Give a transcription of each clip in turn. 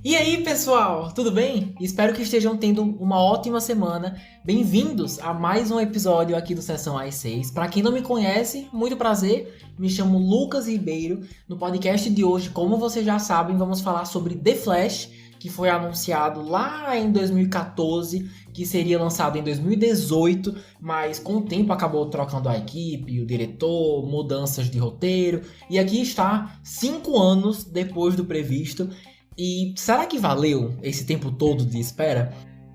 E aí, pessoal, tudo bem? Espero que estejam tendo uma ótima semana. Bem-vindos a mais um episódio aqui do Sessão AS6. Para quem não me conhece, muito prazer. Me chamo Lucas Ribeiro. No podcast de hoje, como vocês já sabem, vamos falar sobre The Flash, que foi anunciado lá em 2014, que seria lançado em 2018, mas com o tempo acabou trocando a equipe, o diretor, mudanças de roteiro. E aqui está, 5 anos depois do previsto. E será que valeu esse tempo todo de espera?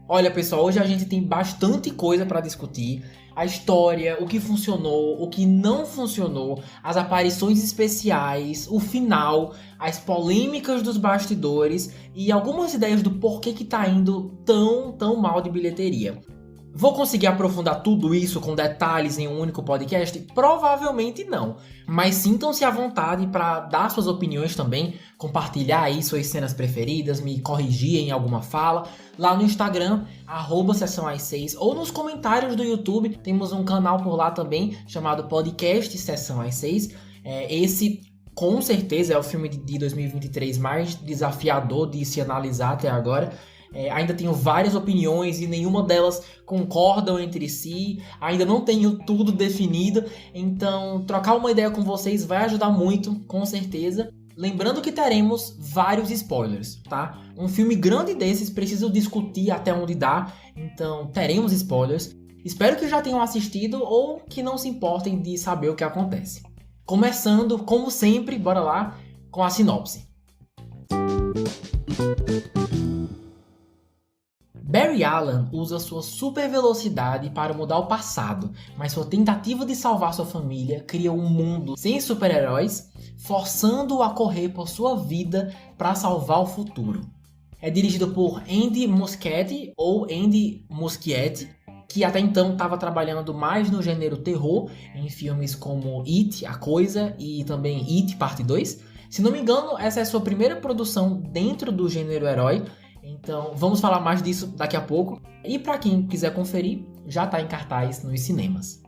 Olha, pessoal, hoje a gente tem bastante coisa para discutir. A história, o que funcionou, o que não funcionou, as aparições especiais, o final, as polêmicas dos bastidores e algumas ideias do porquê que tá indo tão mal de bilheteria. Vou conseguir aprofundar tudo isso com detalhes em um único podcast? Provavelmente não. Mas sintam-se à vontade para dar suas opiniões também, compartilhar aí suas cenas preferidas, me corrigir em alguma fala. Lá no Instagram, @SessãoAs6, ou nos comentários do YouTube, temos um canal por lá também, chamado Podcast Sessão AS6. Esse, com certeza, é o filme de 2023 mais desafiador de se analisar até agora. Ainda tenho várias opiniões e nenhuma delas concordam entre si. Ainda não tenho tudo definido. Então, trocar uma ideia com vocês vai ajudar muito, com certeza. Lembrando que teremos vários spoilers, tá? Um filme grande desses preciso discutir até onde dá. Então, teremos spoilers. Espero que já tenham assistido ou que não se importem de saber o que acontece. Começando, como sempre, bora lá, com a sinopse. Barry Allen usa sua super velocidade para mudar o passado, mas sua tentativa de salvar sua família cria um mundo sem super-heróis, forçando-o a correr por sua vida para salvar o futuro. É dirigido por Andy Muschietti, ou Andy Muschietti, que até então estava trabalhando mais no gênero terror, em filmes como It, A Coisa, e também It, Parte 2. Se não me engano, essa é a sua primeira produção dentro do gênero herói. Então, vamos falar mais disso daqui a pouco. E para quem quiser conferir, já tá em cartaz nos cinemas.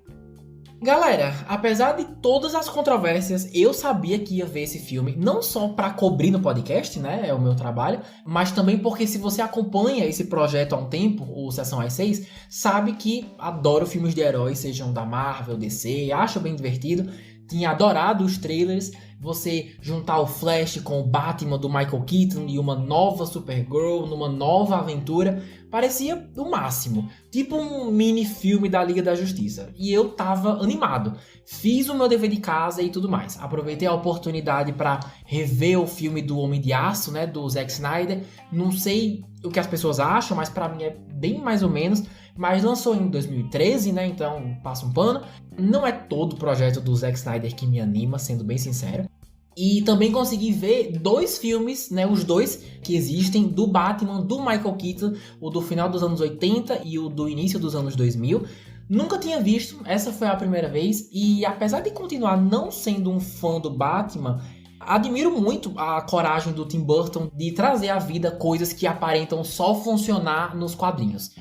Galera, apesar de todas as controvérsias, eu sabia que ia ver esse filme, não só para cobrir no podcast, né, é o meu trabalho, mas também porque se você acompanha esse projeto há um tempo, o Sessão AS6, sabe que adoro filmes de heróis, sejam da Marvel, DC, acho bem divertido. Tinha adorado os trailers, você juntar o Flash com o Batman do Michael Keaton e uma nova Supergirl numa nova aventura, parecia o máximo, tipo um mini filme da Liga da Justiça. E eu tava animado, fiz o meu dever de casa e tudo mais. Aproveitei a oportunidade para rever o filme do Homem de Aço, né, do Zack Snyder. Não sei o que as pessoas acham, mas para mim é bem mais ou menos. Mas lançou em 2013, né? Então passa um pano. Não é todo o projeto do Zack Snyder que me anima, sendo bem sincero. E também consegui ver 2 filmes, né? Os 2 que existem do Batman, do Michael Keaton, o do final dos anos 80 e o do início dos anos 2000. Nunca tinha visto, essa foi a primeira vez. E apesar de continuar não sendo um fã do Batman, admiro muito a coragem do Tim Burton de trazer à vida coisas que aparentam só funcionar nos quadrinhos.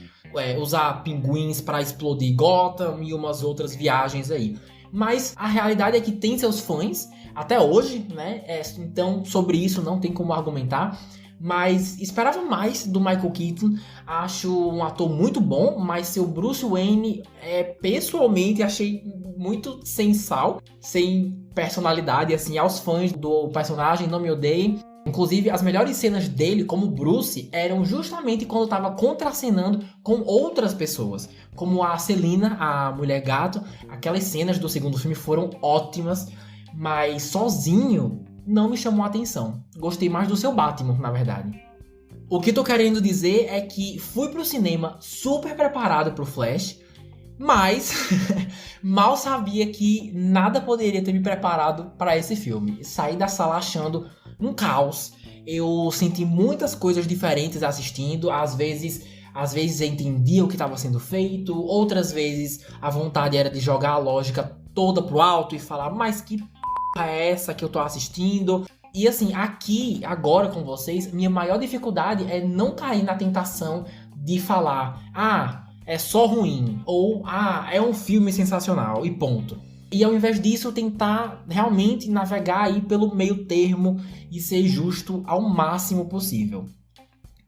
Usar pinguins para explodir Gotham e umas outras viagens aí. Mas a realidade é que tem seus fãs, até hoje, né? Então sobre isso não tem como argumentar. Mas esperava mais do Michael Keaton. Acho um ator muito bom, mas seu Bruce Wayne, pessoalmente, achei muito sem sal, sem personalidade, assim, aos fãs do personagem, não me odeiem. Inclusive, as melhores cenas dele como Bruce eram justamente quando estava contracenando com outras pessoas, como a Selina, a Mulher Gato. Aquelas cenas do segundo filme foram ótimas, mas sozinho não me chamou a atenção. Gostei mais do seu Batman, na verdade. O que tô querendo dizer é que fui pro cinema super preparado pro Flash, mas mal sabia que nada poderia ter me preparado para esse filme. Saí da sala achando um caos. Eu senti muitas coisas diferentes assistindo. Às vezes entendia o que estava sendo feito. Outras vezes a vontade era de jogar a lógica toda pro alto e falar, mas que é essa que eu tô assistindo? E assim, aqui, agora com vocês, minha maior dificuldade é não cair na tentação de falar, é só ruim, ou é um filme sensacional, e ponto. e ao invés disso tentar realmente navegar aí pelo meio termo e ser justo ao máximo possível.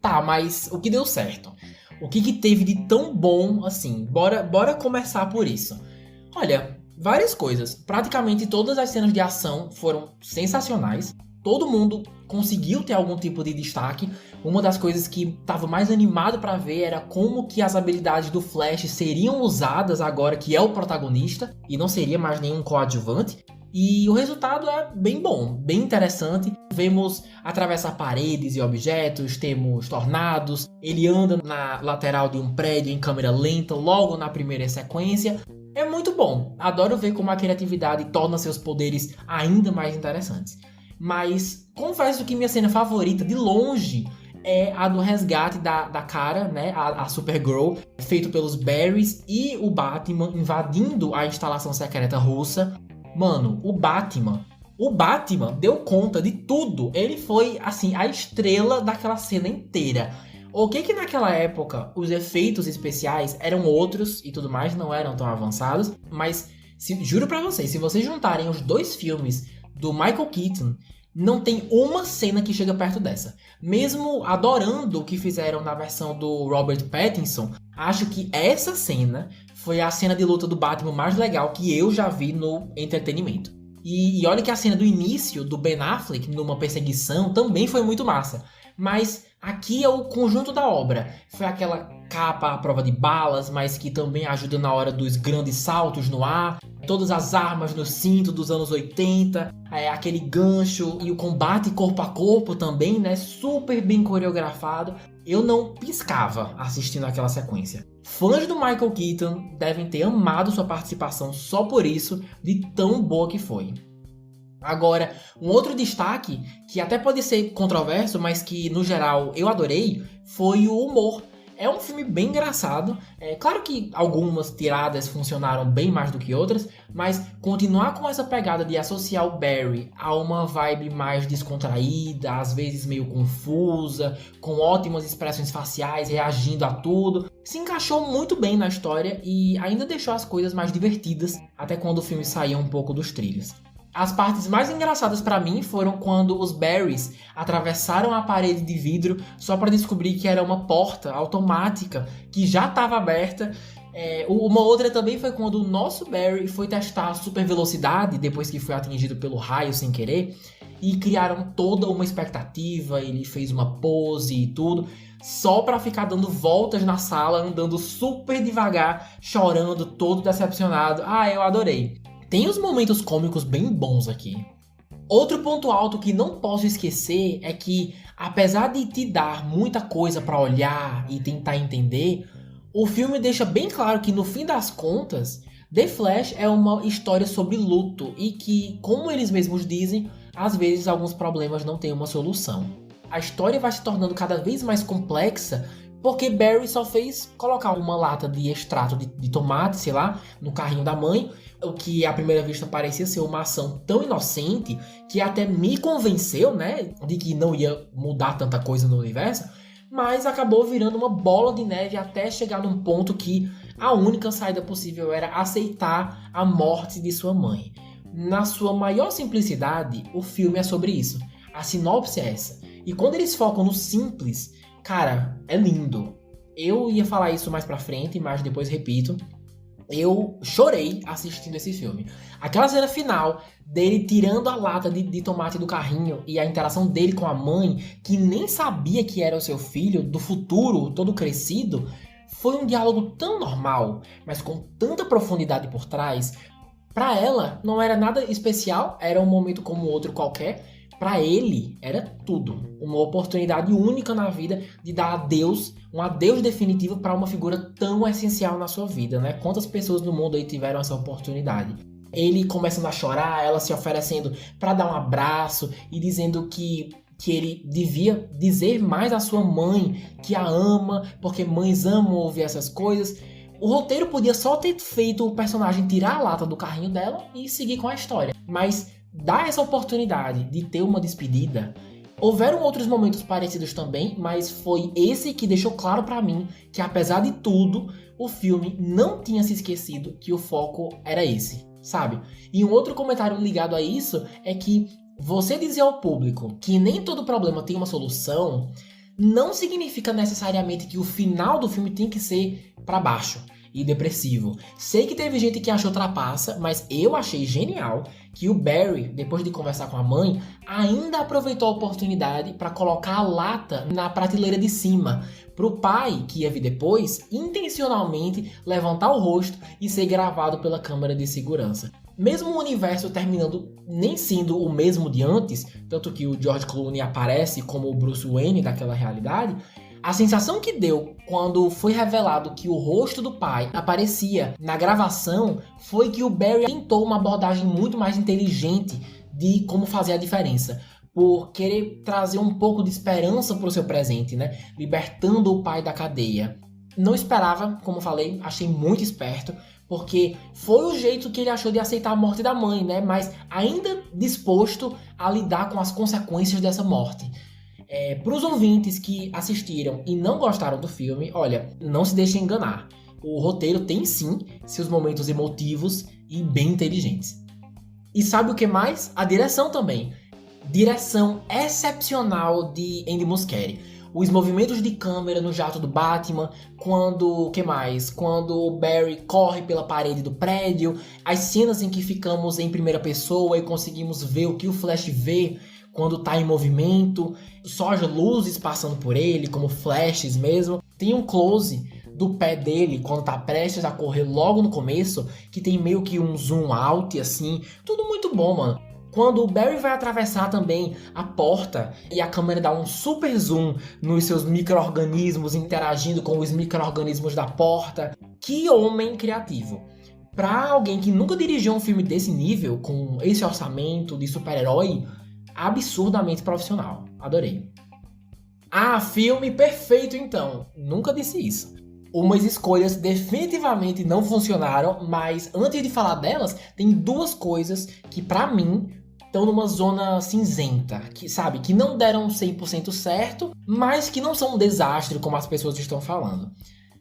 Tá, mas o que deu certo? O que teve de tão bom assim? Bora começar por isso. Olha, várias coisas. Praticamente todas as cenas de ação foram sensacionais. Todo mundo conseguiu ter algum tipo de destaque. Uma das coisas que estava mais animado para ver era como que as habilidades do Flash seriam usadas agora que é o protagonista e não seria mais nenhum coadjuvante. E o resultado é bem bom, bem interessante. Vemos atravessar paredes e objetos, temos tornados, ele anda na lateral de um prédio em câmera lenta logo na primeira sequência. É muito bom, adoro ver como a criatividade torna seus poderes ainda mais interessantes. Mas confesso que minha cena favorita de longe é a do resgate da Kara, né, a Supergirl, feito pelos Barrys e o Batman invadindo a instalação secreta russa. Mano, o Batman deu conta de tudo. Ele foi, assim, a estrela daquela cena inteira. Ok que naquela época os efeitos especiais eram outros e tudo mais, não eram tão avançados. Mas, juro pra vocês, se vocês juntarem os dois filmes do Michael Keaton, não tem uma cena que chega perto dessa. Mesmo adorando o que fizeram na versão do Robert Pattinson, acho que essa cena foi a cena de luta do Batman mais legal que eu já vi no entretenimento. E olha que a cena do início do Ben Affleck numa perseguição também foi muito massa. Mas aqui é o conjunto da obra. Foi aquela capa à prova de balas, mas que também ajuda na hora dos grandes saltos no ar. Todas as armas no cinto dos anos 80, aquele gancho e o combate corpo a corpo também, né? Super bem coreografado. Eu não piscava assistindo aquela sequência. Fãs do Michael Keaton devem ter amado sua participação só por isso, de tão boa que foi. Agora, um outro destaque, que até pode ser controverso, mas que no geral eu adorei, foi o humor. É um filme bem engraçado. É claro que algumas tiradas funcionaram bem mais do que outras, mas continuar com essa pegada de associar o Barry a uma vibe mais descontraída, às vezes meio confusa, com ótimas expressões faciais, reagindo a tudo, se encaixou muito bem na história e ainda deixou as coisas mais divertidas, até quando o filme saía um pouco dos trilhos. As partes mais engraçadas pra mim foram quando os Barrys atravessaram a parede de vidro só pra descobrir que era uma porta automática que já estava aberta. Uma outra também foi quando o nosso Barry foi testar a super velocidade depois que foi atingido pelo raio sem querer e criaram toda uma expectativa, ele fez uma pose e tudo, só pra ficar dando voltas na sala, andando super devagar, chorando, todo decepcionado. Eu adorei. Tem os momentos cômicos bem bons aqui. Outro ponto alto que não posso esquecer é que, apesar de te dar muita coisa pra olhar e tentar entender, o filme deixa bem claro que, no fim das contas, The Flash é uma história sobre luto e que, como eles mesmos dizem, às vezes alguns problemas não têm uma solução. A história vai se tornando cada vez mais complexa porque Barry só fez colocar uma lata de extrato de tomate, sei lá, no carrinho da mãe, o que à primeira vista parecia ser uma ação tão inocente que até me convenceu, né, de que não ia mudar tanta coisa no universo, mas acabou virando uma bola de neve até chegar num ponto que a única saída possível era aceitar a morte de sua mãe. Na sua maior simplicidade, o filme é sobre isso. A sinopse é essa. E quando eles focam no simples, cara, é lindo. Eu ia falar isso mais pra frente, mas depois repito. Eu chorei assistindo esse filme. Aquela cena final dele tirando a lata de tomate do carrinho e a interação dele com a mãe, que nem sabia que era o seu filho, do futuro, todo crescido, foi um diálogo tão normal, mas com tanta profundidade por trás. Pra ela, não era nada especial, era um momento como outro qualquer. Pra ele, era tudo. Uma oportunidade única na vida de dar adeus, um adeus definitivo pra uma figura tão essencial na sua vida, né? Quantas pessoas no mundo aí tiveram essa oportunidade? Ele começando a chorar, ela se oferecendo pra dar um abraço e dizendo que ele devia dizer mais à sua mãe que a ama, porque mães amam ouvir essas coisas. O roteiro podia só ter feito o personagem tirar a lata do carrinho dela e seguir com a história. Mas dar essa oportunidade de ter uma despedida. Houveram outros momentos parecidos também, mas foi esse que deixou claro pra mim que, apesar de tudo, o filme não tinha se esquecido que o foco era esse. sabe? E um outro comentário ligado a isso é que você dizer ao público que nem todo problema tem uma solução não significa necessariamente que o final do filme tem que ser pra baixo e depressivo. Sei que teve gente que achou trapaça, mas eu achei genial que o Barry, depois de conversar com a mãe, ainda aproveitou a oportunidade para colocar a lata na prateleira de cima, pro pai, que ia vir depois, intencionalmente levantar o rosto e ser gravado pela câmera de segurança. Mesmo o universo terminando nem sendo o mesmo de antes, tanto que o George Clooney aparece como o Bruce Wayne daquela realidade, a sensação que deu quando foi revelado que o rosto do pai aparecia na gravação foi que o Barry tentou uma abordagem muito mais inteligente de como fazer a diferença, por querer trazer um pouco de esperança para o seu presente, né? Libertando o pai da cadeia. Não esperava, como falei, achei muito esperto, porque foi o jeito que ele achou de aceitar a morte da mãe, né? Mas ainda disposto a lidar com as consequências dessa morte. Para os ouvintes que assistiram e não gostaram do filme, olha, não se deixem enganar. O roteiro tem sim seus momentos emotivos e bem inteligentes. E sabe o que mais? A direção também. Direção excepcional de Andy Muschietti. Os movimentos de câmera no jato do Batman, quando o Barry corre pela parede do prédio, as cenas em que ficamos em primeira pessoa e conseguimos ver o que o Flash vê quando tá em movimento, só as luzes passando por ele, como flashes mesmo. Tem um close do pé dele quando tá prestes a correr logo no começo, que tem meio que um zoom out, assim. Tudo muito bom, mano. Quando o Barry vai atravessar também a porta e a câmera dá um super zoom nos seus micro-organismos interagindo com os micro-organismos da porta. Que homem criativo! Pra alguém que nunca dirigiu um filme desse nível, com esse orçamento de super-herói, absurdamente profissional. Adorei. Ah, filme perfeito então. Nunca disse isso. Umas escolhas definitivamente não funcionaram, mas antes de falar delas, tem duas coisas que pra mim estão numa zona cinzenta, que não deram 100% certo, mas que não são um desastre como as pessoas estão falando.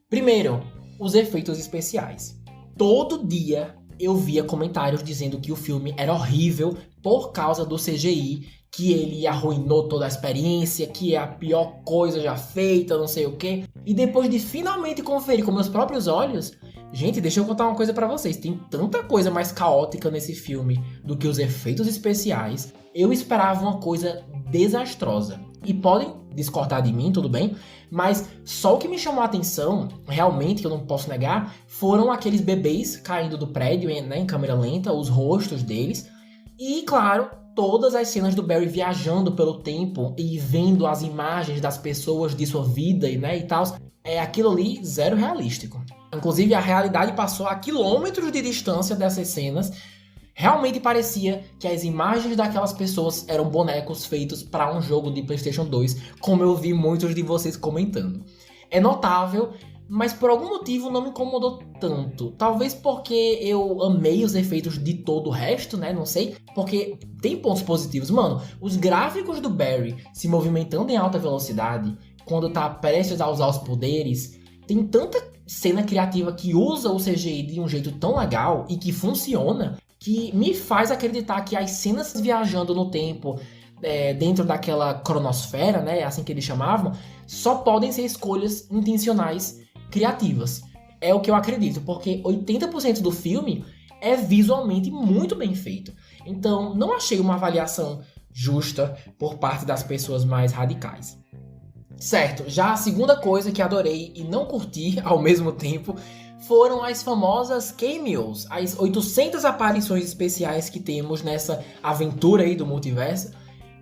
Primeiro, os efeitos especiais. Todo dia eu via comentários dizendo que o filme era horrível por causa do CGI, que ele arruinou toda a experiência, que é a pior coisa já feita, não sei o quê. E depois de finalmente conferir com meus próprios olhos, gente, deixa eu contar uma coisa pra vocês. Tem tanta coisa mais caótica nesse filme do que os efeitos especiais. Eu esperava uma coisa desastrosa. E podem discordar de mim, tudo bem? Mas só o que me chamou a atenção, realmente, que eu não posso negar, foram aqueles bebês caindo do prédio, né, em câmera lenta, os rostos deles. E, claro, todas as cenas do Barry viajando pelo tempo e vendo as imagens das pessoas de sua vida, né, e tal. Aquilo ali, zero realístico. Inclusive, a realidade passou a quilômetros de distância dessas cenas. Realmente parecia que as imagens daquelas pessoas eram bonecos feitos para um jogo de PlayStation 2, como eu vi muitos de vocês comentando. É notável, mas por algum motivo não me incomodou tanto. Talvez porque eu amei os efeitos de todo o resto, né? Não sei. Porque tem pontos positivos. Mano, os gráficos do Barry se movimentando em alta velocidade, quando tá prestes a usar os poderes, tem tanta cena criativa que usa o CGI de um jeito tão legal e que funciona, que me faz acreditar que as cenas viajando no tempo, dentro daquela cronosfera, né, assim que eles chamavam, só podem ser escolhas intencionais criativas. É o que eu acredito, porque 80% do filme é visualmente muito bem feito. Então, não achei uma avaliação justa por parte das pessoas mais radicais. Certo, já a segunda coisa que adorei e não curti ao mesmo tempo foram as famosas cameos, as 800 aparições especiais que temos nessa aventura aí do multiverso.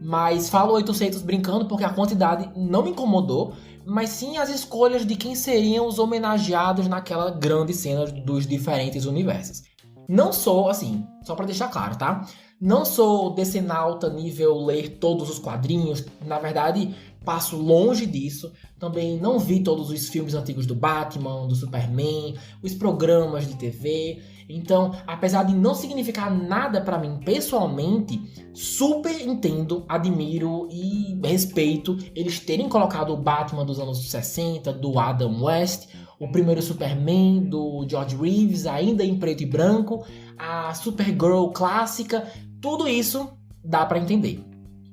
Mas falo 800 brincando porque a quantidade não me incomodou, mas sim as escolhas de quem seriam os homenageados naquela grande cena dos diferentes universos. Não sou, assim, só pra deixar claro, tá? Não sou decenalta nível ler todos os quadrinhos, na verdade passo longe disso. Também não vi todos os filmes antigos do Batman, do Superman, os programas de TV. Então, apesar de não significar nada pra mim pessoalmente, super entendo, admiro e respeito eles terem colocado o Batman dos anos 60, do Adam West, o primeiro Superman do George Reeves, ainda em preto e branco, a Supergirl clássica, tudo isso dá pra entender.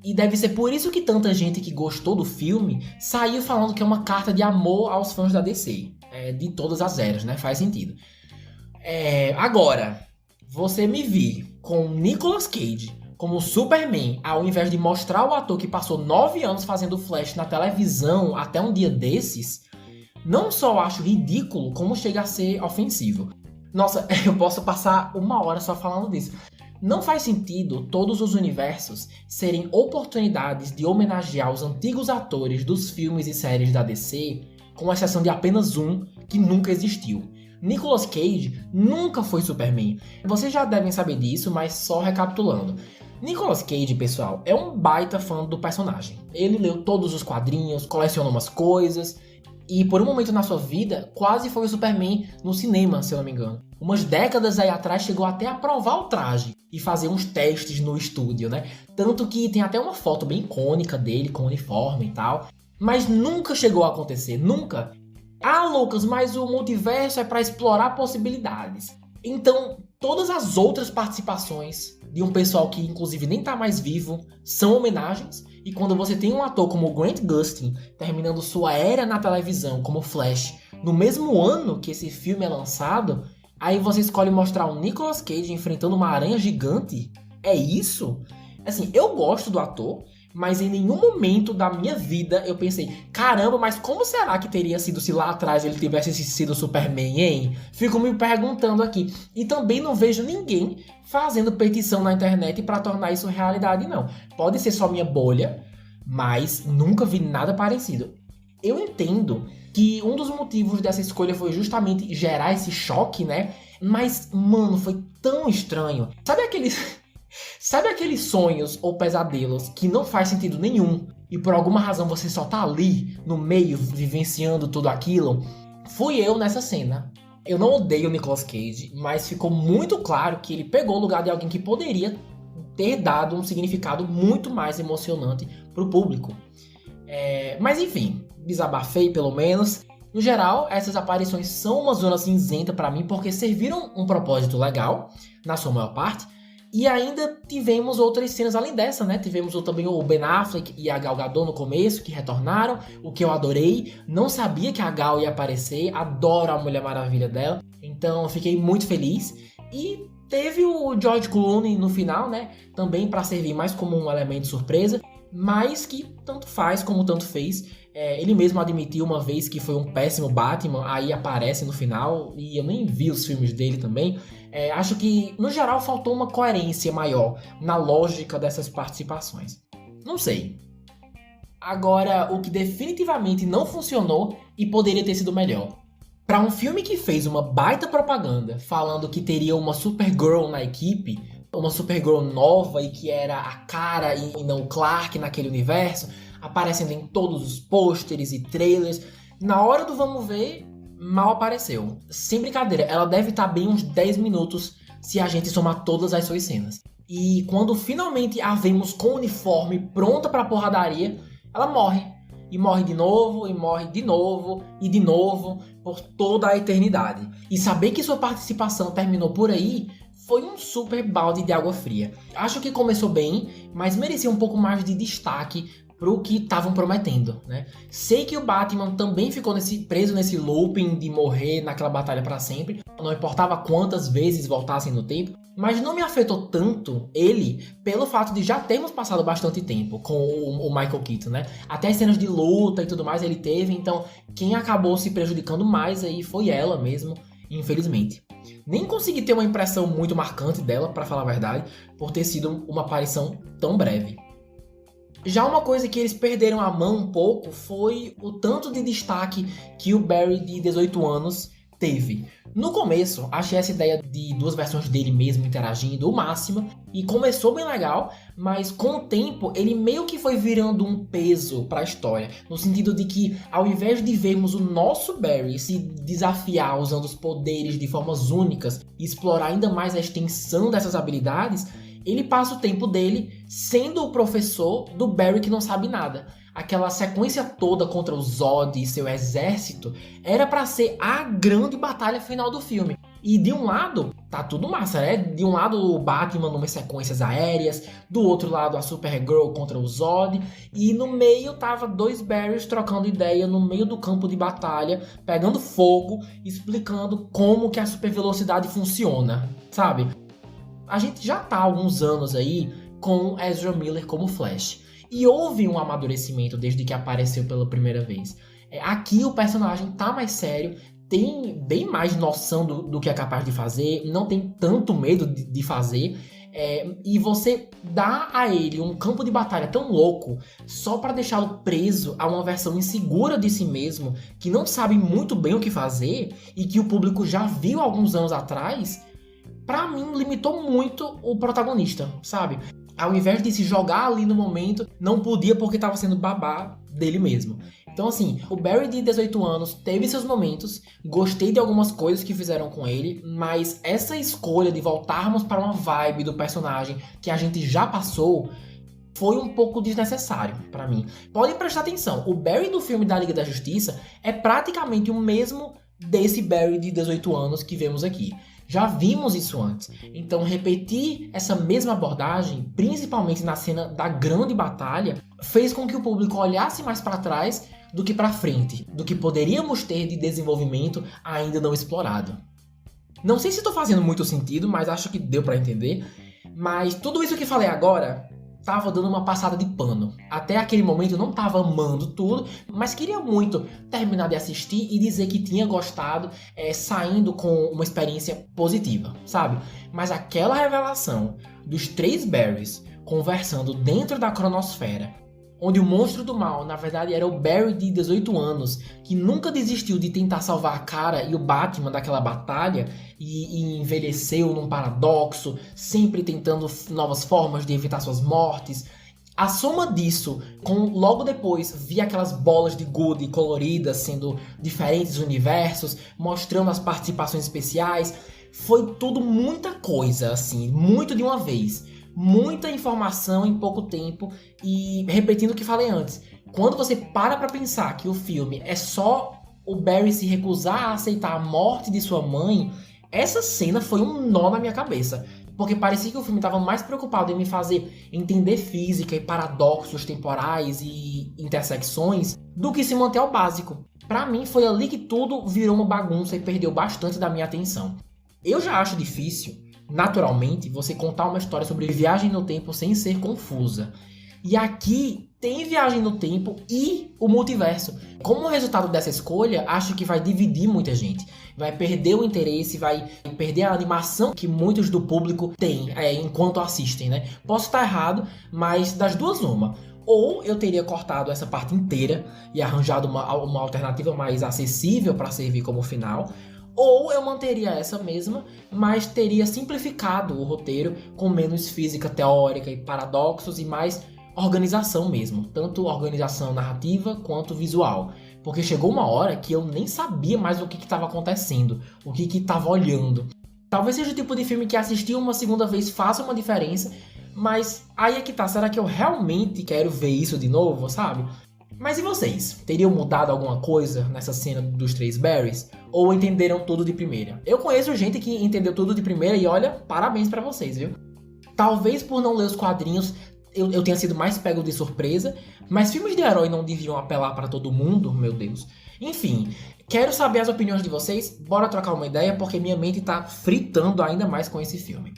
E deve ser por isso que tanta gente que gostou do filme saiu falando que é uma carta de amor aos fãs da DC. De todas as eras, né? Faz sentido. Agora, você me vir com Nicolas Cage como Superman, ao invés de mostrar o ator que passou 9 anos fazendo Flash na televisão até um dia desses, não só acho ridículo, como chega a ser ofensivo. Nossa, eu posso passar 1 hora só falando disso. Não faz sentido todos os universos serem oportunidades de homenagear os antigos atores dos filmes e séries da DC, com exceção de apenas um que nunca existiu. Nicolas Cage nunca foi Superman. Vocês já devem saber disso, mas só recapitulando. Nicolas Cage, pessoal, é um baita fã do personagem. Ele leu todos os quadrinhos, colecionou umas coisas, e por um momento na sua vida, quase foi o Superman no cinema, se eu não me engano. Umas décadas aí atrás, chegou até a provar o traje e fazer uns testes no estúdio, né? Tanto que tem até uma foto bem icônica dele, com uniforme e tal. Mas nunca chegou a acontecer, nunca. Ah, Lucas, mas o multiverso é para explorar possibilidades. Então, todas as outras participações de um pessoal que inclusive nem tá mais vivo são homenagens. E quando você tem um ator como o Grant Gustin terminando sua era na televisão como Flash no mesmo ano que esse filme é lançado, aí você escolhe mostrar o Nicolas Cage enfrentando uma aranha gigante? É isso? Assim, eu gosto do ator, mas em nenhum momento da minha vida eu pensei, caramba, mas como será que teria sido se lá atrás ele tivesse sido Superman, hein? Fico me perguntando aqui. E também não vejo ninguém fazendo petição na internet pra tornar isso realidade, não. Pode ser só minha bolha, mas nunca vi nada parecido. Eu entendo que um dos motivos dessa escolha foi justamente gerar esse choque, né? Mas, mano, foi tão estranho. Sabe aqueles sonhos ou pesadelos que não faz sentido nenhum e por alguma razão você só tá ali no meio vivenciando tudo aquilo? Fui eu nessa cena. Eu não odeio o Nicolas Cage, mas ficou muito claro que ele pegou o lugar de alguém que poderia ter dado um significado muito mais emocionante pro público. Mas enfim, desabafei pelo menos. No geral, essas aparições são uma zona cinzenta pra mim porque serviram um propósito legal, na sua maior parte. E ainda tivemos outras cenas além dessa, né? Tivemos também o Ben Affleck e a Gal Gadot no começo, que retornaram, o que eu adorei. Não sabia que a Gal ia aparecer, adoro a Mulher Maravilha dela, então fiquei muito feliz. E teve o George Clooney no final, né? Também para servir mais como um elemento surpresa, mas que tanto faz como tanto fez. Ele mesmo admitiu uma vez que foi um péssimo Batman, aí aparece no final, e eu nem vi os filmes dele também. Acho que, no geral, faltou uma coerência maior na lógica dessas participações. Não sei. Agora, o que definitivamente não funcionou e poderia ter sido melhor. Para um filme que fez uma baita propaganda falando que teria uma Supergirl na equipe, uma Supergirl nova e que era a Kara e não o Clark naquele universo, aparecendo em todos os pôsteres e trailers, na hora do vamos ver, mal apareceu. Sem brincadeira, ela deve estar bem uns 10 minutos se a gente somar todas as suas cenas. E quando finalmente a vemos com o uniforme pronta pra porradaria, ela morre. E morre de novo, e morre de novo, e de novo, por toda a eternidade. E saber que sua participação terminou por aí foi um super balde de água fria. Acho que começou bem, mas merecia um pouco mais de destaque pro que estavam prometendo, né? Sei que o Batman também ficou preso nesse looping de morrer naquela batalha pra sempre, não importava quantas vezes voltassem no tempo, mas não me afetou tanto ele pelo fato de já termos passado bastante tempo com o Michael Keaton, né? Até as cenas de luta e tudo mais ele teve, então quem acabou se prejudicando mais aí foi ela mesmo, infelizmente. Nem consegui ter uma impressão muito marcante dela, pra falar a verdade, por ter sido uma aparição tão breve. Já uma coisa que eles perderam a mão um pouco foi o tanto de destaque que o Barry de 18 anos teve. No começo, achei essa ideia de 2 versões dele mesmo interagindo o máximo, e começou bem legal, mas com o tempo ele meio que foi virando um peso para a história, no sentido de que ao invés de vermos o nosso Barry se desafiar usando os poderes de formas únicas e explorar ainda mais a extensão dessas habilidades, ele passa o tempo dele sendo o professor do Barry que não sabe nada. Aquela sequência toda contra o Zod e seu exército era pra ser a grande batalha final do filme. E de um lado, tá tudo massa, né? De um lado o Batman numas sequências aéreas, do outro lado a Supergirl contra o Zod, e no meio tava dois Barrys trocando ideia no meio do campo de batalha, pegando fogo, explicando como que a supervelocidade funciona, sabe? A gente já tá há alguns anos aí com Ezra Miller como Flash, e houve um amadurecimento desde que apareceu pela primeira vez. Aqui o personagem tá mais sério, tem bem mais noção do que é capaz de fazer, não tem tanto medo de fazer, e você dá a ele um campo de batalha tão louco só para deixá-lo preso a uma versão insegura de si mesmo, que não sabe muito bem o que fazer e que o público já viu alguns anos atrás, pra mim limitou muito o protagonista, sabe? Ao invés de se jogar ali no momento, não podia porque estava sendo babá dele mesmo. Então assim, o Barry de 18 anos teve seus momentos, gostei de algumas coisas que fizeram com ele, mas essa escolha de voltarmos para uma vibe do personagem que a gente já passou foi um pouco desnecessário pra mim. Podem prestar atenção, o Barry do filme da Liga da Justiça é praticamente o mesmo desse Barry de 18 anos que vemos aqui. Já vimos isso antes, então repetir essa mesma abordagem, principalmente na cena da grande batalha, fez com que o público olhasse mais para trás do que para frente, do que poderíamos ter de desenvolvimento ainda não explorado. Não sei se estou fazendo muito sentido, mas acho que deu para entender. Mas tudo isso que falei agora tava dando uma passada de pano. Até aquele momento eu não tava amando tudo, mas queria muito terminar de assistir e dizer que tinha gostado, saindo com uma experiência positiva, sabe? Mas aquela revelação dos três Barrys conversando dentro da cronosfera, onde o monstro do mal, na verdade, era o Barry de 18 anos, que nunca desistiu de tentar salvar a Kara e o Batman daquela batalha, e envelheceu num paradoxo, sempre tentando novas formas de evitar suas mortes. A soma disso, com logo depois vi aquelas bolas de gude coloridas sendo diferentes universos, mostrando as participações especiais, foi tudo muita coisa, assim, muito de uma vez. Muita informação em pouco tempo e repetindo o que falei antes. Quando você para pra pensar que o filme é só o Barry se recusar a aceitar a morte de sua mãe, essa cena foi um nó na minha cabeça. Porque parecia que o filme estava mais preocupado em me fazer entender física e paradoxos temporais e intersecções do que se manter ao básico. Pra mim foi ali que tudo virou uma bagunça e perdeu bastante da minha atenção. Eu já acho difícil, naturalmente, você contar uma história sobre viagem no tempo sem ser confusa. E aqui tem viagem no tempo e o multiverso. Como resultado dessa escolha, acho que vai dividir muita gente. Vai perder o interesse, vai perder a animação que muitos do público têm enquanto assistem, né? Posso estar errado, mas das duas uma. Ou eu teria cortado essa parte inteira e arranjado uma alternativa mais acessível para servir como final, ou eu manteria essa mesma, mas teria simplificado o roteiro com menos física teórica e paradoxos e mais organização mesmo, tanto organização narrativa quanto visual. Porque chegou uma hora que eu nem sabia mais o que estava acontecendo, o que estava olhando. Talvez seja o tipo de filme que assistir uma segunda vez faça uma diferença, mas aí é que tá, será que eu realmente quero ver isso de novo, sabe? Mas e vocês? Teriam mudado alguma coisa nessa cena dos três Barrys? Ou entenderam tudo de primeira? Eu conheço gente que entendeu tudo de primeira e olha, parabéns pra vocês, viu? Talvez por não ler os quadrinhos eu tenha sido mais pego de surpresa, mas filmes de herói não deviam apelar pra todo mundo, meu Deus. Enfim, quero saber as opiniões de vocês, bora trocar uma ideia porque minha mente tá fritando ainda mais com esse filme.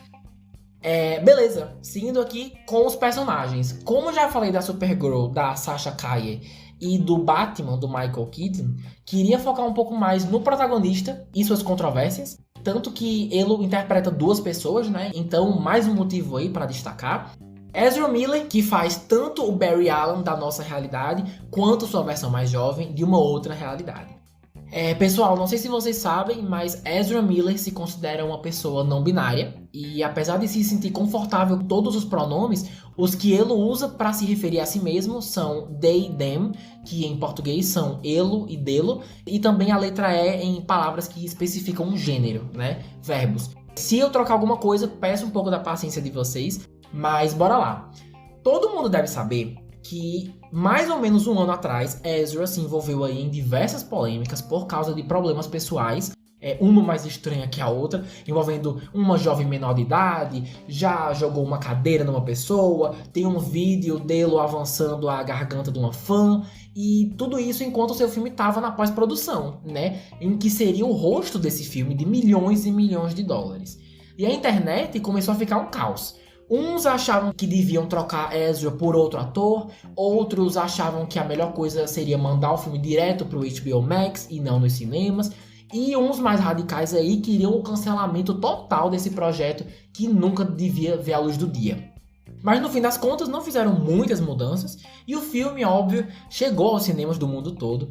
Beleza, seguindo aqui com os personagens. Como eu já falei da Supergirl, da Sasha Calle e do Batman, do Michael Keaton, queria focar um pouco mais no protagonista e suas controvérsias. Tanto que ele interpreta duas pessoas, né? Então, mais um motivo aí para destacar. Ezra Miller, que faz tanto o Barry Allen da nossa realidade, quanto sua versão mais jovem de uma outra realidade. Pessoal, não sei se vocês sabem, mas Ezra Miller se considera uma pessoa não binária. E apesar de se sentir confortável com todos os pronomes, os que ele usa para se referir a si mesmo são they, them, que em português são elo e delo, e também a letra E em palavras que especificam um gênero, né? Verbos. Se eu trocar alguma coisa, peço um pouco da paciência de vocês, mas bora lá. Todo mundo deve saber que mais ou menos um ano atrás, Ezra se envolveu aí em diversas polêmicas por causa de problemas pessoais, uma mais estranha que a outra, envolvendo uma jovem menor de idade, já jogou uma cadeira numa pessoa, tem um vídeo dele avançando a garganta de uma fã, e tudo isso enquanto o seu filme estava na pós-produção, né? Em que seria o rosto desse filme de milhões e milhões de dólares. E a internet começou a ficar um caos. Uns achavam que deviam trocar Ezra por outro ator, outros achavam que a melhor coisa seria mandar o filme direto pro HBO Max e não nos cinemas, e uns mais radicais aí queriam o cancelamento total desse projeto que nunca devia ver a luz do dia. Mas no fim das contas não fizeram muitas mudanças e o filme, óbvio, chegou aos cinemas do mundo todo.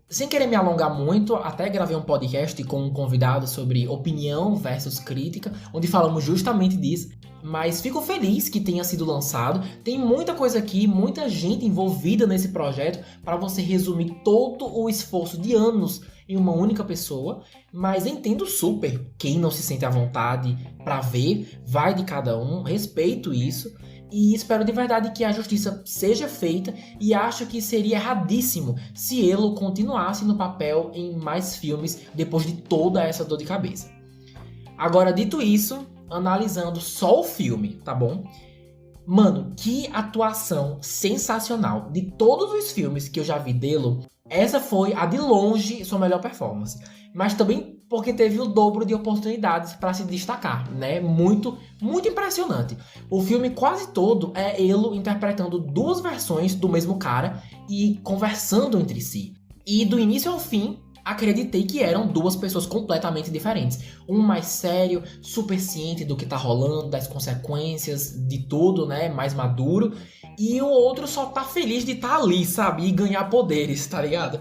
Sem querer me alongar muito, até gravei um podcast com um convidado sobre opinião versus crítica, onde falamos justamente disso. Mas fico feliz que tenha sido lançado. Tem muita coisa aqui, muita gente envolvida nesse projeto para você resumir todo o esforço de anos em uma única pessoa. Mas entendo super quem não se sente à vontade para ver, vai de cada um, respeito isso. E espero de verdade que a justiça seja feita e acho que seria erradíssimo se ele continuasse no papel em mais filmes depois de toda essa dor de cabeça. Agora, dito isso, analisando só o filme, tá bom? Mano, que atuação sensacional. De todos os filmes que eu já vi dele, essa foi a de longe sua melhor performance. Mas também porque teve o dobro de oportunidades para se destacar, né? Muito, muito impressionante. O filme quase todo é ele interpretando duas versões do mesmo cara e conversando entre si. E do início ao fim, acreditei que eram duas pessoas completamente diferentes. Um mais sério, super ciente do que tá rolando, das consequências de tudo, né? Mais maduro. E o outro só tá feliz de estar ali, sabe? E ganhar poderes, tá ligado?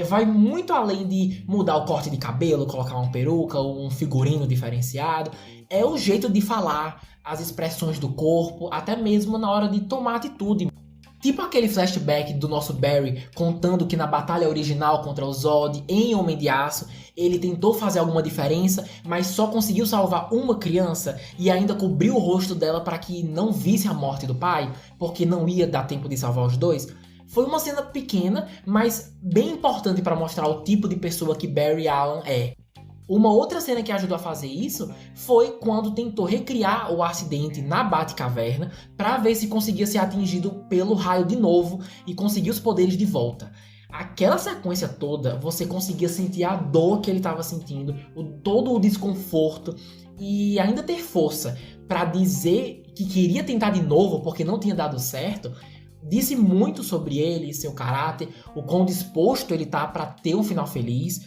Vai muito além de mudar o corte de cabelo, colocar uma peruca ou um figurino diferenciado. É o jeito de falar, as expressões do corpo, até mesmo na hora de tomar atitude. Tipo aquele flashback do nosso Barry contando que na batalha original contra o Zod, em Homem de Aço, ele tentou fazer alguma diferença, mas só conseguiu salvar uma criança e ainda cobriu o rosto dela para que não visse a morte do pai, porque não ia dar tempo de salvar os dois. Foi uma cena pequena, mas bem importante para mostrar o tipo de pessoa que Barry Allen é. Uma outra cena que ajudou a fazer isso foi quando tentou recriar o acidente na Batcaverna para ver se conseguia ser atingido pelo raio de novo e conseguir os poderes de volta. Aquela sequência toda, você conseguia sentir a dor que ele estava sentindo, todo o desconforto e ainda ter força para dizer que queria tentar de novo porque não tinha dado certo. Disse muito sobre ele, seu caráter, o quão disposto ele tá para ter um final feliz.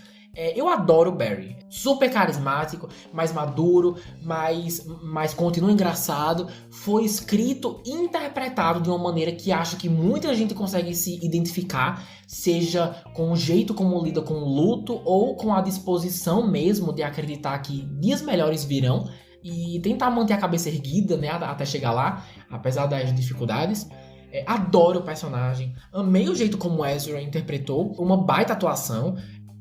Eu adoro o Barry. Super carismático, mais maduro, mas continua engraçado. Foi escrito e interpretado de uma maneira que acho que muita gente consegue se identificar, seja com o jeito como lida com o luto ou com a disposição mesmo de acreditar que dias melhores virão e tentar manter a cabeça erguida, né, até chegar lá, apesar das dificuldades. Adoro o personagem, amei o jeito como Ezra interpretou, uma baita atuação.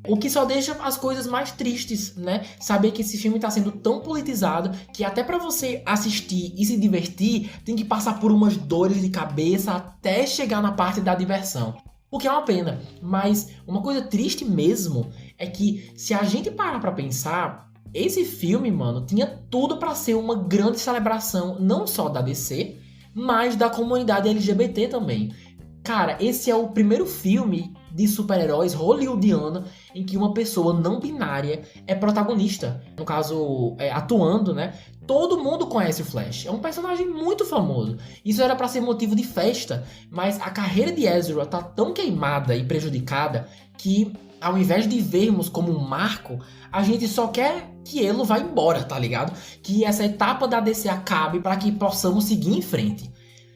O que só deixa as coisas mais tristes, né? Saber que esse filme tá sendo tão politizado que até pra você assistir e se divertir, tem que passar por umas dores de cabeça até chegar na parte da diversão. O que é uma pena, mas uma coisa triste mesmo é que se a gente parar pra pensar, esse filme, mano, tinha tudo pra ser uma grande celebração, não só da DC, mas da comunidade LGBT também. Cara, esse é o primeiro filme de super-heróis hollywoodiano em que uma pessoa não binária é protagonista. No caso, atuando, né? Todo mundo conhece o Flash. É um personagem muito famoso. Isso era pra ser motivo de festa, mas a carreira de Ezra tá tão queimada e prejudicada que, ao invés de vermos como um marco, a gente só quer que ele vá embora, tá ligado? Que essa etapa da DC acabe para que possamos seguir em frente.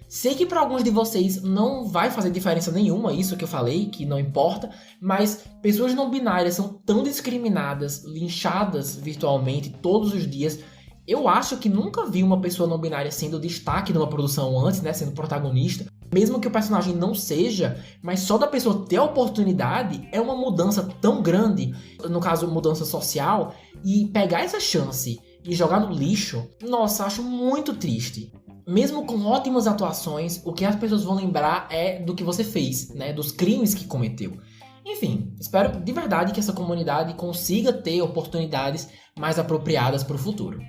Sei que para alguns de vocês não vai fazer diferença nenhuma isso que eu falei, que não importa, mas pessoas não binárias são tão discriminadas, linchadas virtualmente todos os dias. Eu acho que nunca vi uma pessoa não binária sendo destaque numa produção antes, né, sendo protagonista. Mesmo que o personagem não seja, mas só da pessoa ter a oportunidade é uma mudança tão grande, no caso, mudança social, e pegar essa chance e jogar no lixo, nossa, acho muito triste. Mesmo com ótimas atuações, o que as pessoas vão lembrar é do que você fez, né? Dos crimes que cometeu. Enfim, espero de verdade que essa comunidade consiga ter oportunidades mais apropriadas para o futuro.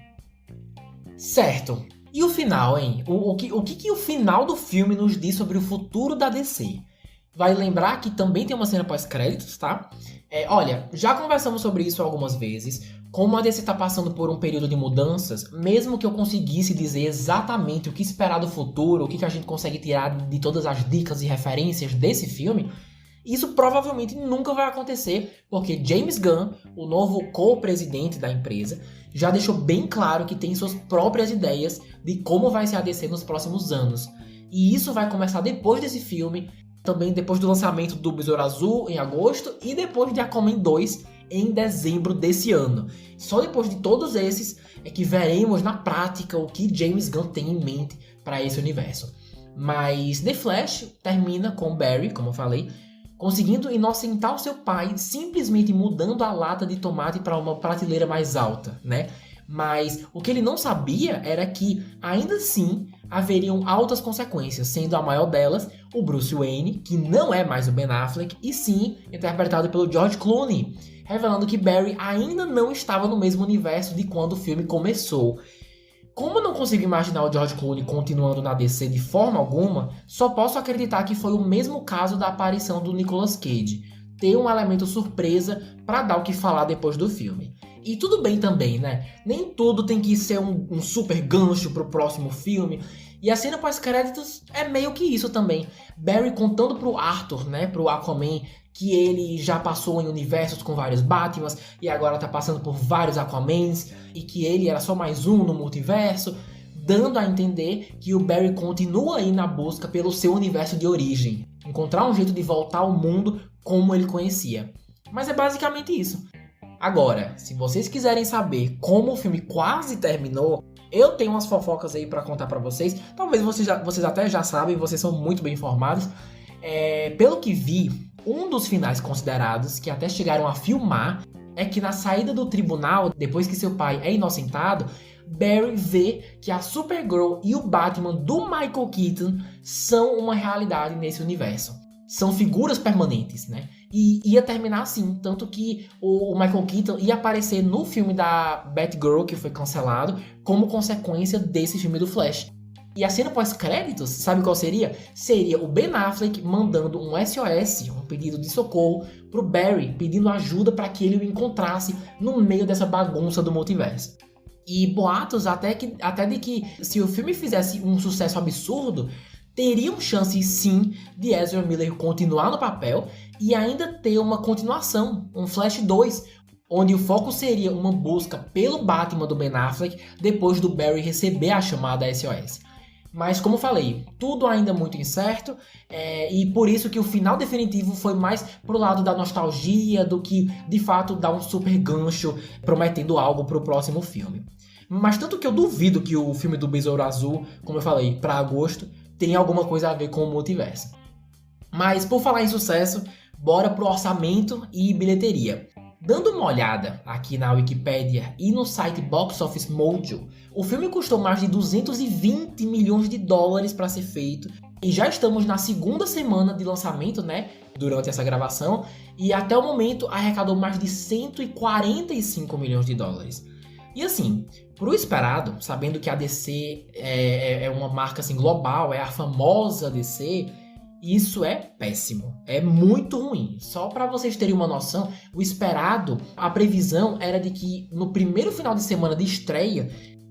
Certo. E o final, hein? O que o final do filme nos diz sobre o futuro da DC? Vale lembrar que também tem uma cena pós-créditos, tá? Olha, já conversamos sobre isso algumas vezes. Como a DC está passando por um período de mudanças, mesmo que eu conseguisse dizer exatamente o que esperar do futuro, o que a gente consegue tirar de todas as dicas e referências desse filme, isso provavelmente nunca vai acontecer, porque James Gunn, o novo co-presidente da empresa, já deixou bem claro que tem suas próprias ideias de como vai ser a DC nos próximos anos. E isso vai começar depois desse filme, também depois do lançamento do Besouro Azul em agosto e depois de Aquaman 2 em dezembro desse ano. Só depois de todos esses é que veremos na prática o que James Gunn tem em mente para esse universo. Mas The Flash termina com Barry, como eu falei, conseguindo inocentar o seu pai simplesmente mudando a lata de tomate para uma prateleira mais alta, né? Mas o que ele não sabia era que, ainda assim, haveriam altas consequências, sendo a maior delas o Bruce Wayne, que não é mais o Ben Affleck, e sim interpretado pelo George Clooney, revelando que Barry ainda não estava no mesmo universo de quando o filme começou. Como eu não consigo imaginar o George Clooney continuando na DC de forma alguma, só posso acreditar que foi o mesmo caso da aparição do Nicolas Cage, ter um elemento surpresa para dar o que falar depois do filme. E tudo bem também, né? Nem tudo tem que ser um super gancho pro próximo filme. E a cena pós-créditos é meio que isso também. Barry contando pro Arthur, né, pro Aquaman, que ele já passou em universos com vários Batmans e agora tá passando por vários Aquamans e que ele era só mais um no multiverso, dando a entender que o Barry continua aí na busca pelo seu universo de origem, encontrar um jeito de voltar ao mundo como ele conhecia. Mas é basicamente isso. Agora, se vocês quiserem saber como o filme quase terminou, eu tenho umas fofocas aí pra contar pra vocês. Talvez vocês até já sabem, vocês são muito bem informados. Pelo que vi, um dos finais considerados, que até chegaram a filmar, é que na saída do tribunal, depois que seu pai é inocentado, Barry vê que a Supergirl e o Batman do Michael Keaton são uma realidade nesse universo. São figuras permanentes, né? E ia terminar assim, tanto que o Michael Keaton ia aparecer no filme da Batgirl, que foi cancelado, como consequência desse filme do Flash. E a cena pós-créditos, sabe qual seria? Seria o Ben Affleck mandando um SOS, um pedido de socorro, pro Barry, pedindo ajuda para que ele o encontrasse no meio dessa bagunça do multiverso. E boatos até de que se o filme fizesse um sucesso absurdo, teriam chance sim de Ezra Miller continuar no papel e ainda ter uma continuação, um Flash 2, onde o foco seria uma busca pelo Batman do Ben Affleck depois do Barry receber a chamada SOS. Mas como falei, tudo ainda muito incerto, e por isso que o final definitivo foi mais pro lado da nostalgia do que de fato dar um super gancho prometendo algo pro próximo filme. Mas tanto que eu duvido que o filme do Besouro Azul, como eu falei, para agosto, tem alguma coisa a ver com o multiverso. Mas por falar em sucesso, bora pro orçamento e bilheteria. Dando uma olhada aqui na Wikipedia e no site Box Office Mojo, o filme custou mais de 220 milhões de dólares para ser feito e já estamos na segunda semana de lançamento, né, durante essa gravação, e até o momento arrecadou mais de 145 milhões de dólares. E assim, pro esperado, sabendo que a DC é uma marca assim, global, é a famosa DC, isso é péssimo, é muito ruim. Só para vocês terem uma noção, o esperado, a previsão era de que no primeiro final de semana de estreia,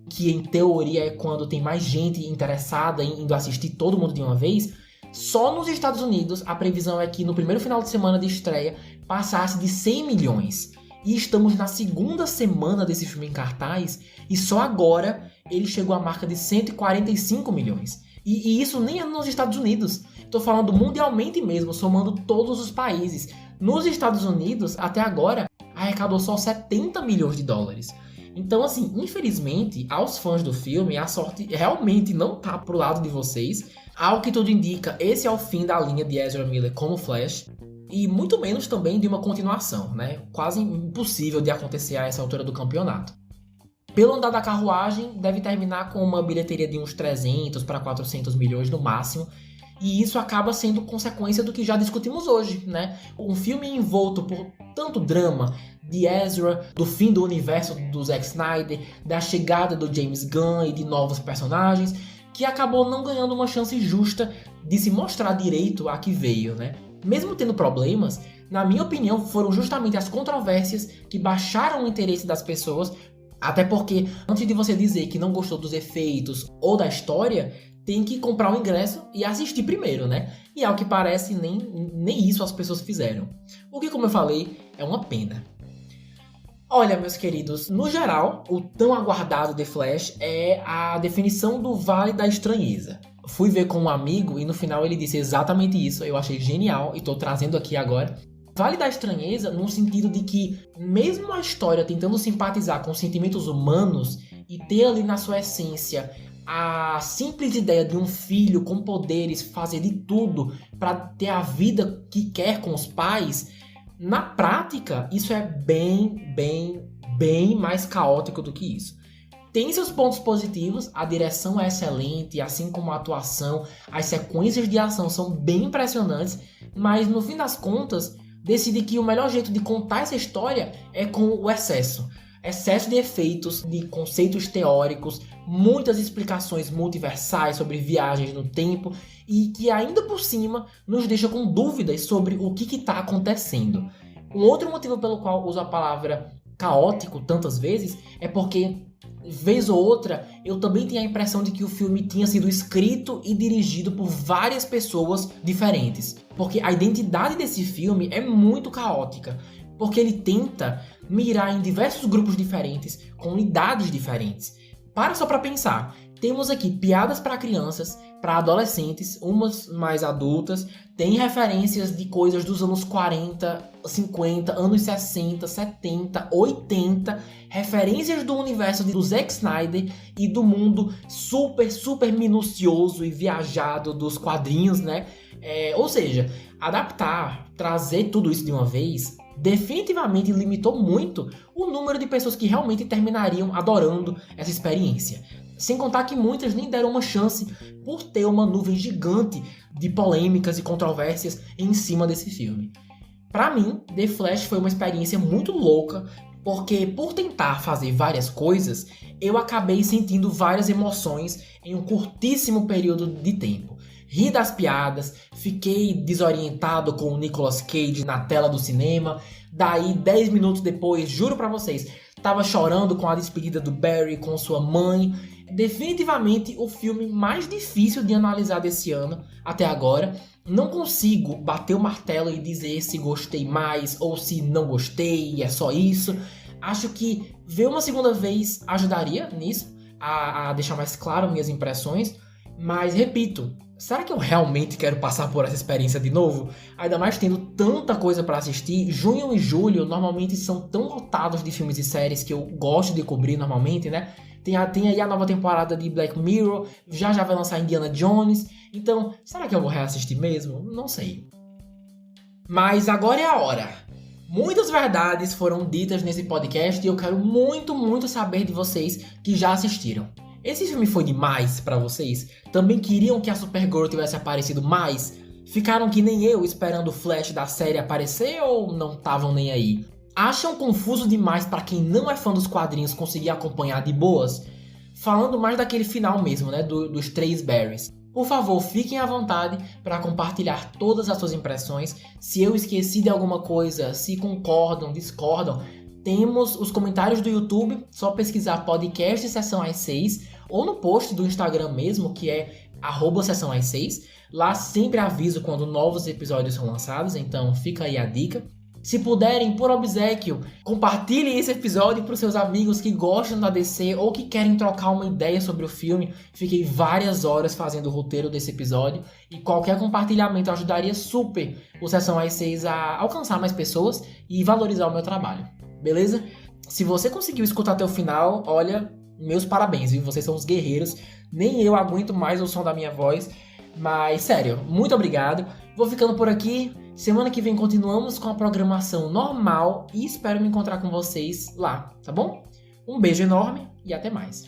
que em teoria é quando tem mais gente interessada em indo assistir todo mundo de uma vez, só nos Estados Unidos a previsão é que no primeiro final de semana de estreia passasse de 100 milhões. E estamos na segunda semana desse filme em cartaz e só agora ele chegou à marca de 145 milhões. E isso nem é nos Estados Unidos. Estou falando mundialmente mesmo, somando todos os países. Nos Estados Unidos, até agora, arrecadou só 70 milhões de dólares. Então, assim, infelizmente, aos fãs do filme, a sorte realmente não tá pro lado de vocês. Ao que tudo indica, esse é o fim da linha de Ezra Miller como Flash. E muito menos também de uma continuação, né? Quase impossível de acontecer a essa altura do campeonato. Pelo andar da carruagem, deve terminar com uma bilheteria de uns 300 para 400 milhões no máximo. E isso acaba sendo consequência do que já discutimos hoje, né? Um filme envolto por tanto drama de Ezra, do fim do universo do Zack Snyder, da chegada do James Gunn e de novos personagens, que acabou não ganhando uma chance justa de se mostrar direito a que veio, né? Mesmo tendo problemas, na minha opinião, foram justamente as controvérsias que baixaram o interesse das pessoas, até porque, antes de você dizer que não gostou dos efeitos ou da história, tem que comprar o ingresso e assistir primeiro, né? E ao que parece, nem isso as pessoas fizeram. O que, como eu falei, é uma pena. Olha, meus queridos, no geral, o tão aguardado The Flash é a definição do Vale da Estranheza. Fui ver com um amigo e no final ele disse exatamente isso, eu achei genial e tô trazendo aqui agora. Vale da Estranheza no sentido de que, mesmo a história tentando simpatizar com sentimentos humanos e ter ali na sua essência a simples ideia de um filho com poderes fazer de tudo para ter a vida que quer com os pais, na prática isso é bem mais caótico do que isso. Tem seus pontos positivos, a direção é excelente, assim como a atuação, as sequências de ação são bem impressionantes, mas no fim das contas, decidi que o melhor jeito de contar essa história é com o excesso. Excesso de efeitos, de conceitos teóricos, muitas explicações multiversais sobre viagens no tempo e que ainda por cima nos deixa com dúvidas sobre o que está acontecendo. Um outro motivo pelo qual uso a palavra caótico tantas vezes é porque, vez ou outra, eu também tenho a impressão de que o filme tinha sido escrito e dirigido por várias pessoas diferentes. Porque a identidade desse filme é muito caótica. Porque ele tenta mirar em diversos grupos diferentes, com idades diferentes. Para só para pensar, temos aqui piadas para crianças, para adolescentes, umas mais adultas, tem referências de coisas dos anos 40, 50, anos 60, 70, 80, referências do universo do Zack Snyder e do mundo super minucioso e viajado dos quadrinhos, né? Ou seja, adaptar, trazer tudo isso de uma vez, definitivamente limitou muito o número de pessoas que realmente terminariam adorando essa experiência. Sem contar que muitas nem deram uma chance por ter uma nuvem gigante de polêmicas e controvérsias em cima desse filme. Para mim, The Flash foi uma experiência muito louca, porque por tentar fazer várias coisas, eu acabei sentindo várias emoções em um curtíssimo período de tempo. Ri das piadas, fiquei desorientado com o Nicolas Cage na tela do cinema, daí 10 minutos depois, juro pra vocês, tava chorando com a despedida do Barry com sua mãe. Definitivamente o filme mais difícil de analisar desse ano até agora. Não consigo bater o martelo e dizer se gostei mais ou se não gostei, é só isso. Acho que ver uma segunda vez ajudaria nisso, a deixar mais claro minhas impressões. Mas, repito, será que eu realmente quero passar por essa experiência de novo? Ainda mais tendo tanta coisa pra assistir. Junho e julho normalmente são tão lotados de filmes e séries que eu gosto de cobrir normalmente, né? Tem aí a nova temporada de Black Mirror, já vai lançar Indiana Jones. Então, será que eu vou reassistir mesmo? Não sei. Mas agora é a hora. Muitas verdades foram ditas nesse podcast e eu quero muito saber de vocês que já assistiram. Esse filme foi demais pra vocês? Também queriam que a Supergirl tivesse aparecido mais? Ficaram que nem eu esperando o Flash da série aparecer ou não estavam nem aí? Acham confuso demais pra quem não é fã dos quadrinhos conseguir acompanhar de boas? Falando mais daquele final mesmo, né, dos 3 Barrys. Por favor, fiquem à vontade para compartilhar todas as suas impressões. Se eu esqueci de alguma coisa, se concordam, discordam, temos os comentários do YouTube, só pesquisar podcast Sessão às 6, ou no post do Instagram mesmo, que é @Sessão às 6. Lá sempre aviso quando novos episódios são lançados, então fica aí a dica. Se puderem, por obséquio, compartilhem esse episódio para os seus amigos que gostam da DC ou que querem trocar uma ideia sobre o filme. Fiquei várias horas fazendo o roteiro desse episódio e qualquer compartilhamento ajudaria super o Sessão às 6 a alcançar mais pessoas e valorizar o meu trabalho. Beleza? Se você conseguiu escutar até o final, olha, meus parabéns, viu? Vocês são os guerreiros. Nem eu aguento mais o som da minha voz. Mas, sério, muito obrigado. Vou ficando por aqui. Semana que vem continuamos com a programação normal e espero me encontrar com vocês lá, tá bom? Um beijo enorme e até mais.